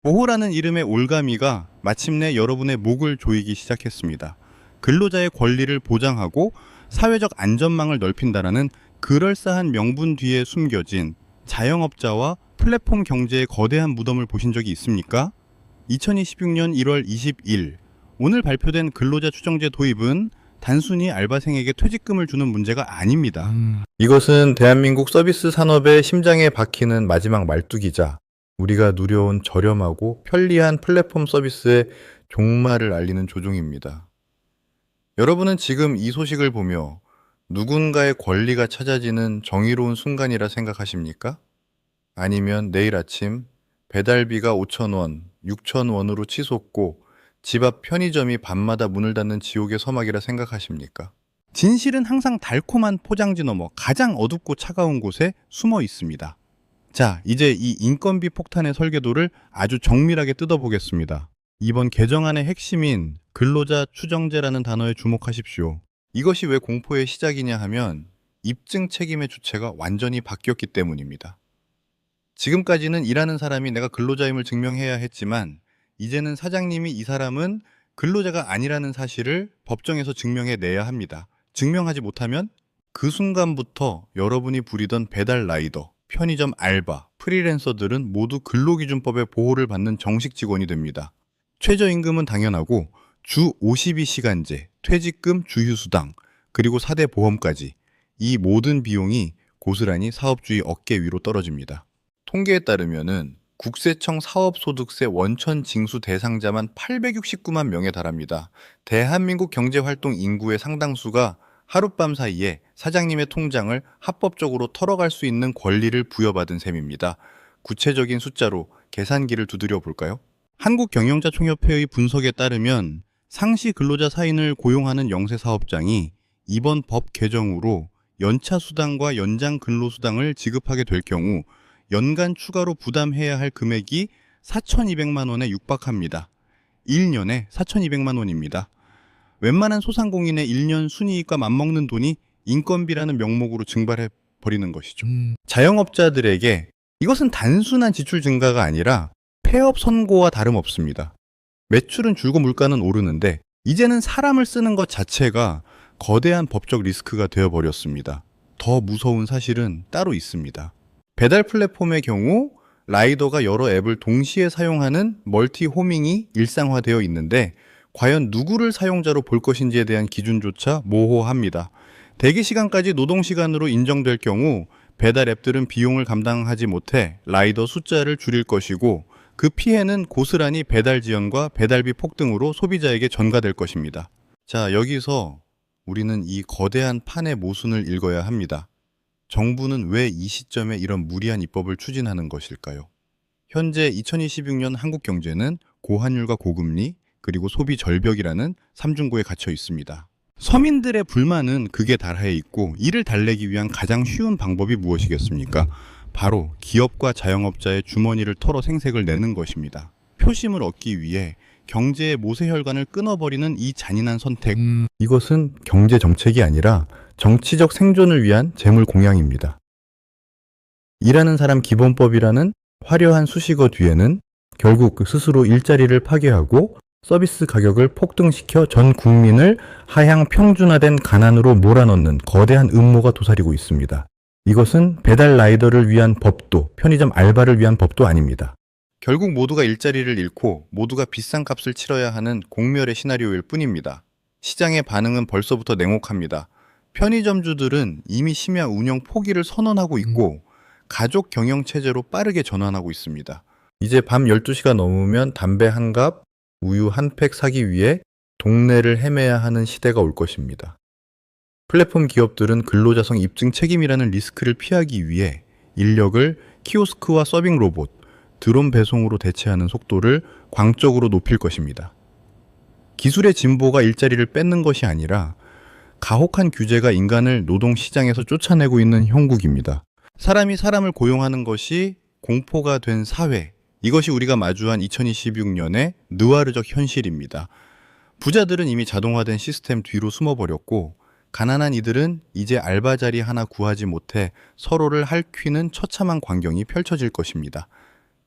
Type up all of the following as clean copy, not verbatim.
보호라는 이름의 올가미가 마침내 여러분의 목을 조이기 시작했습니다. 근로자의 권리를 보장하고 사회적 안전망을 넓힌다라는 그럴싸한 명분 뒤에 숨겨진 자영업자와 플랫폼 경제의 거대한 무덤을 보신 적이 있습니까? 2026년 1월 20일 오늘 발표된 근로자 추정제 도입은 단순히 알바생에게 퇴직금을 주는 문제가 아닙니다. 이것은 대한민국 서비스 산업의 심장에 박히는 마지막 말뚝이자 우리가 누려온 저렴하고 편리한 플랫폼 서비스의 종말을 알리는 조종입니다. 여러분은 지금 이 소식을 보며 누군가의 권리가 찾아지는 정의로운 순간이라 생각하십니까? 아니면 내일 아침 배달비가 5,000원, 6,000원으로 치솟고 집 앞 편의점이 밤마다 문을 닫는 지옥의 서막이라 생각하십니까? 진실은 항상 달콤한 포장지 너머 가장 어둡고 차가운 곳에 숨어 있습니다. 자, 이제 이 인건비 폭탄의 설계도를 아주 정밀하게 뜯어보겠습니다. 이번 개정안의 핵심인 근로자 추정제라는 단어에 주목하십시오. 이것이 왜 공포의 시작이냐 하면 입증 책임의 주체가 완전히 바뀌었기 때문입니다. 지금까지는 일하는 사람이 내가 근로자임을 증명해야 했지만 이제는 사장님이 이 사람은 근로자가 아니라는 사실을 법정에서 증명해내야 합니다. 증명하지 못하면 그 순간부터 여러분이 부리던 배달 라이더, 편의점 알바, 프리랜서들은 모두 근로기준법의 보호를 받는 정식 직원이 됩니다. 최저임금은 당연하고 주 52시간제, 퇴직금, 주휴수당, 그리고 4대 보험까지 이 모든 비용이 고스란히 사업주의 어깨 위로 떨어집니다. 통계에 따르면은 국세청 사업소득세 원천 징수 대상자만 869만 명에 달합니다. 대한민국 경제활동 인구의 상당수가 하룻밤 사이에 사장님의 통장을 합법적으로 털어갈 수 있는 권리를 부여받은 셈입니다. 구체적인 숫자로 계산기를 두드려 볼까요? 한국경영자총협회의 분석에 따르면 상시 근로자 사인을 고용하는 영세사업장이 이번 법 개정으로 연차수당과 연장 근로수당을 지급하게 될 경우 연간 추가로 부담해야 할 금액이 4,200만 원에 육박합니다. 1년에 4,200만 원입니다. 웬만한 소상공인의 1년 순이익과 맞먹는 돈이 인건비라는 명목으로 증발해 버리는 것이죠. 자영업자들에게 이것은 단순한 지출 증가가 아니라 폐업 선고와 다름없습니다. 매출은 줄고 물가는 오르는데 이제는 사람을 쓰는 것 자체가 거대한 법적 리스크가 되어버렸습니다. 더 무서운 사실은 따로 있습니다. 배달 플랫폼의 경우 라이더가 여러 앱을 동시에 사용하는 멀티 호밍이 일상화되어 있는데 과연 누구를 사용자로 볼 것인지에 대한 기준조차 모호합니다. 대기 시간까지 노동시간으로 인정될 경우 배달 앱들은 비용을 감당하지 못해 라이더 숫자를 줄일 것이고 그 피해는 고스란히 배달 지연과 배달비 폭등으로 소비자에게 전가될 것입니다. 자, 여기서 우리는 이 거대한 판의 모순을 읽어야 합니다. 정부는 왜 이 시점에 이런 무리한 입법을 추진하는 것일까요? 현재 2026년 한국 경제는 고환율과 고금리, 그리고 소비 절벽이라는 삼중고에 갇혀 있습니다. 서민들의 불만은 극에 달해 있고 이를 달래기 위한 가장 쉬운 방법이 무엇이겠습니까? 바로 기업과 자영업자의 주머니를 털어 생색을 내는 것입니다. 표심을 얻기 위해 경제의 모세혈관을 끊어버리는 이 잔인한 선택. 이것은 경제 정책이 아니라 정치적 생존을 위한 재물 공양입니다. 일하는 사람 기본법이라는 화려한 수식어 뒤에는 결국 스스로 일자리를 파괴하고 서비스 가격을 폭등시켜 전 국민을 하향 평준화된 가난으로 몰아넣는 거대한 음모가 도사리고 있습니다. 이것은 배달 라이더를 위한 법도, 편의점 알바를 위한 법도 아닙니다. 결국 모두가 일자리를 잃고 모두가 비싼 값을 치러야 하는 공멸의 시나리오일 뿐입니다. 시장의 반응은 벌써부터 냉혹합니다. 편의점주들은 이미 심야 운영 포기를 선언하고 있고 가족 경영 체제로 빠르게 전환하고 있습니다. 이제 밤 12시가 넘으면 담배 한 갑, 우유 한 팩 사기 위해 동네를 헤매야 하는 시대가 올 것입니다. 플랫폼 기업들은 근로자성 입증 책임이라는 리스크를 피하기 위해 인력을 키오스크와 서빙 로봇, 드론 배송으로 대체하는 속도를 광적으로 높일 것입니다. 기술의 진보가 일자리를 뺏는 것이 아니라 가혹한 규제가 인간을 노동시장에서 쫓아내고 있는 형국입니다. 사람이 사람을 고용하는 것이 공포가 된 사회, 이것이 우리가 마주한 2026년의 느와르적 현실입니다. 부자들은 이미 자동화된 시스템 뒤로 숨어버렸고 가난한 이들은 이제 알바 자리 하나 구하지 못해 서로를 핥히는 처참한 광경이 펼쳐질 것입니다.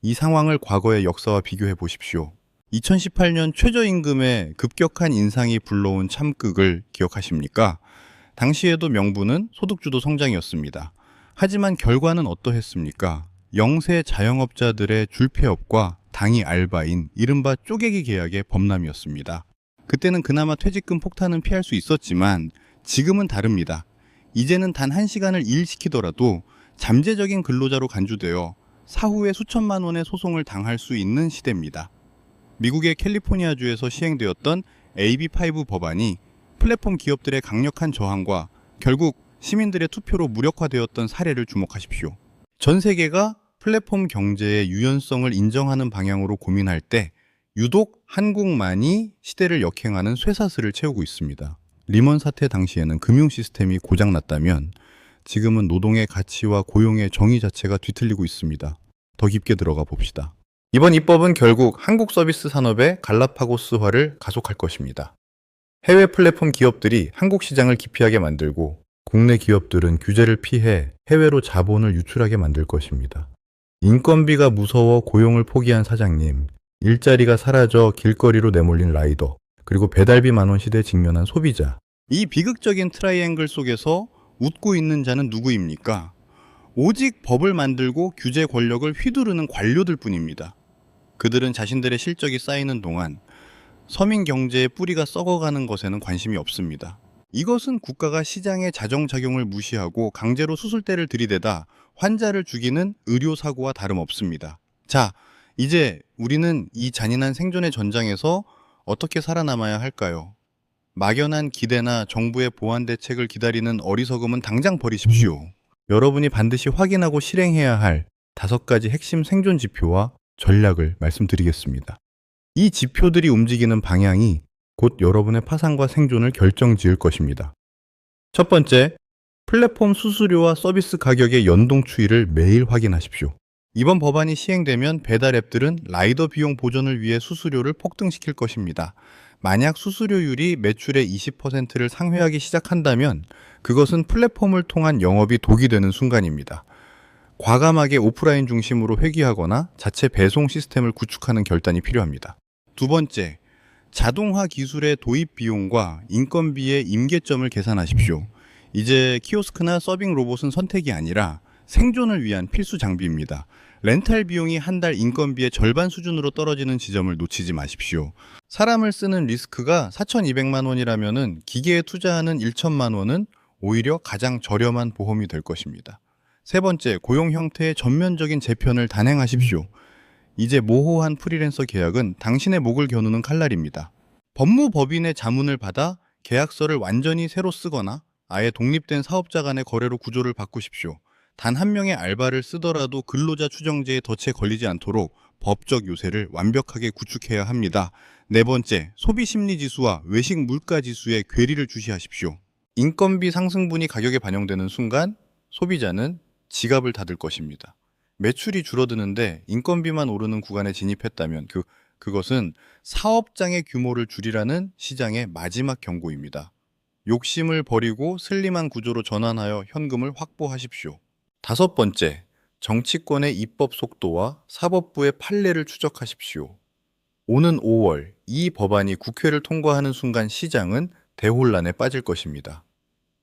이 상황을 과거의 역사와 비교해 보십시오. 2018년 최저임금의 급격한 인상이 불러온 참극을 기억하십니까? 당시에도 명분은 소득주도 성장이었습니다. 하지만 결과는 어떠했습니까? 영세 자영업자들의 줄폐업과 당이 알바인 이른바 쪼개기 계약의 범람이었습니다. 그때는 그나마 퇴직금 폭탄은 피할 수 있었지만 지금은 다릅니다. 이제는 단 1시간을 일시키더라도 잠재적인 근로자로 간주되어 사후에 수천만 원의 소송을 당할 수 있는 시대입니다. 미국의 캘리포니아주에서 시행되었던 AB5 법안이 플랫폼 기업들의 강력한 저항과 결국 시민들의 투표로 무력화되었던 사례를 주목하십시오. 전 세계가 플랫폼 경제의 유연성을 인정하는 방향으로 고민할 때 유독 한국만이 시대를 역행하는 쇠사슬을 채우고 있습니다. 리먼 사태 당시에는 금융 시스템이 고장났다면 지금은 노동의 가치와 고용의 정의 자체가 뒤틀리고 있습니다. 더 깊게 들어가 봅시다. 이번 입법은 결국 한국 서비스 산업의 갈라파고스화를 가속할 것입니다. 해외 플랫폼 기업들이 한국 시장을 기피하게 만들고 국내 기업들은 규제를 피해 해외로 자본을 유출하게 만들 것입니다. 인건비가 무서워 고용을 포기한 사장님, 일자리가 사라져 길거리로 내몰린 라이더, 그리고 배달비 만원 시대에 직면한 소비자. 이 비극적인 트라이앵글 속에서 웃고 있는 자는 누구입니까? 오직 법을 만들고 규제 권력을 휘두르는 관료들 뿐입니다. 그들은 자신들의 실적이 쌓이는 동안 서민 경제의 뿌리가 썩어가는 것에는 관심이 없습니다. 이것은 국가가 시장의 자정작용을 무시하고 강제로 수술대를 들이대다 환자를 죽이는 의료사고와 다름없습니다. 자, 이제 우리는 이 잔인한 생존의 전장에서 어떻게 살아남아야 할까요? 막연한 기대나 정부의 보완 대책을 기다리는 어리석음은 당장 버리십시오. 여러분이 반드시 확인하고 실행해야 할 5가지 핵심 생존 지표와 전략을 말씀드리겠습니다. 이 지표들이 움직이는 방향이 곧 여러분의 파산과 생존을 결정지을 것입니다. 첫 번째, 플랫폼 수수료와 서비스 가격의 연동 추이를 매일 확인하십시오. 이번 법안이 시행되면 배달 앱들은 라이더 비용 보전을 위해 수수료를 폭등시킬 것입니다. 만약 수수료율이 매출의 20%를 상회하기 시작한다면 그것은 플랫폼을 통한 영업이 독이 되는 순간입니다. 과감하게 오프라인 중심으로 회귀하거나 자체 배송 시스템을 구축하는 결단이 필요합니다. 두 번째, 자동화 기술의 도입 비용과 인건비의 임계점을 계산하십시오. 이제 키오스크나 서빙 로봇은 선택이 아니라 생존을 위한 필수 장비입니다. 렌탈 비용이 한 달 인건비의 절반 수준으로 떨어지는 지점을 놓치지 마십시오. 사람을 쓰는 리스크가 4,200만 원이라면 기계에 투자하는 1천만 원은 오히려 가장 저렴한 보험이 될 것입니다. 세 번째, 고용 형태의 전면적인 재편을 단행하십시오. 이제 모호한 프리랜서 계약은 당신의 목을 겨누는 칼날입니다. 법무법인의 자문을 받아 계약서를 완전히 새로 쓰거나 아예 독립된 사업자 간의 거래로 구조를 바꾸십시오. 단 한 명의 알바를 쓰더라도 근로자 추정제에 덫에 걸리지 않도록 법적 요새를 완벽하게 구축해야 합니다. 네 번째, 소비 심리 지수와 외식 물가 지수의 괴리를 주시하십시오. 인건비 상승분이 가격에 반영되는 순간 소비자는 지갑을 닫을 것입니다. 매출이 줄어드는데 인건비만 오르는 구간에 진입했다면 그것은 사업장의 규모를 줄이라는 시장의 마지막 경고입니다. 욕심을 버리고 슬림한 구조로 전환하여 현금을 확보하십시오. 다섯 번째, 정치권의 입법 속도와 사법부의 판례를 추적하십시오. 오는 5월 이 법안이 국회를 통과하는 순간 시장은 대혼란에 빠질 것입니다.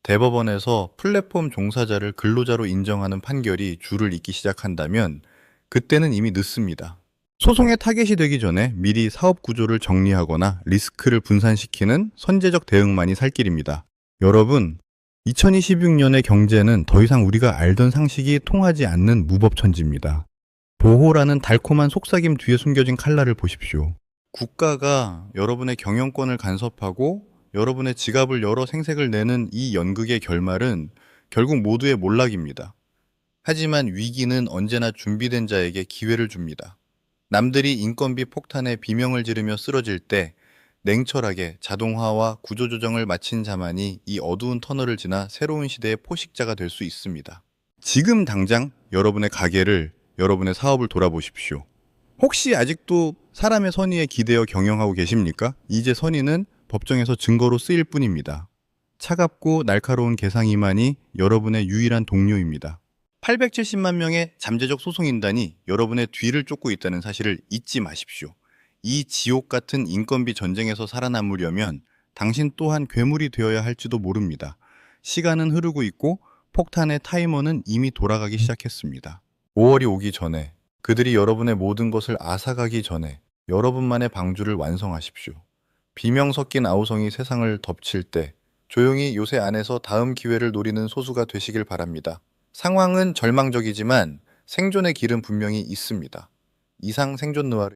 대법원에서 플랫폼 종사자를 근로자로 인정하는 판결이 줄을 잇기 시작한다면 그때는 이미 늦습니다. 소송의 타겟이 되기 전에 미리 사업 구조를 정리하거나 리스크를 분산시키는 선제적 대응만이 살 길입니다. 여러분, 2026년의 경제는 더 이상 우리가 알던 상식이 통하지 않는 무법천지입니다. 보호라는 달콤한 속삭임 뒤에 숨겨진 칼날을 보십시오. 국가가 여러분의 경영권을 간섭하고 여러분의 지갑을 열어 생색을 내는 이 연극의 결말은 결국 모두의 몰락입니다. 하지만 위기는 언제나 준비된 자에게 기회를 줍니다. 남들이 인건비 폭탄에 비명을 지르며 쓰러질 때 냉철하게 자동화와 구조조정을 마친 자만이 이 어두운 터널을 지나 새로운 시대의 포식자가 될 수 있습니다. 지금 당장 여러분의 가게를, 여러분의 사업을 돌아보십시오. 혹시 아직도 사람의 선의에 기대어 경영하고 계십니까? 이제 선의는 법정에서 증거로 쓰일 뿐입니다. 차갑고 날카로운 계상이만이 여러분의 유일한 동료입니다. 870만 명의 잠재적 소송인단이 여러분의 뒤를 쫓고 있다는 사실을 잊지 마십시오. 이 지옥 같은 인건비 전쟁에서 살아남으려면 당신 또한 괴물이 되어야 할지도 모릅니다. 시간은 흐르고 있고 폭탄의 타이머는 이미 돌아가기 시작했습니다. 5월이 오기 전에, 그들이 여러분의 모든 것을 앗아가기 전에 여러분만의 방주를 완성하십시오. 비명 섞인 아우성이 세상을 덮칠 때 조용히 요새 안에서 다음 기회를 노리는 소수가 되시길 바랍니다. 상황은 절망적이지만 생존의 길은 분명히 있습니다. 이상 생존 느와르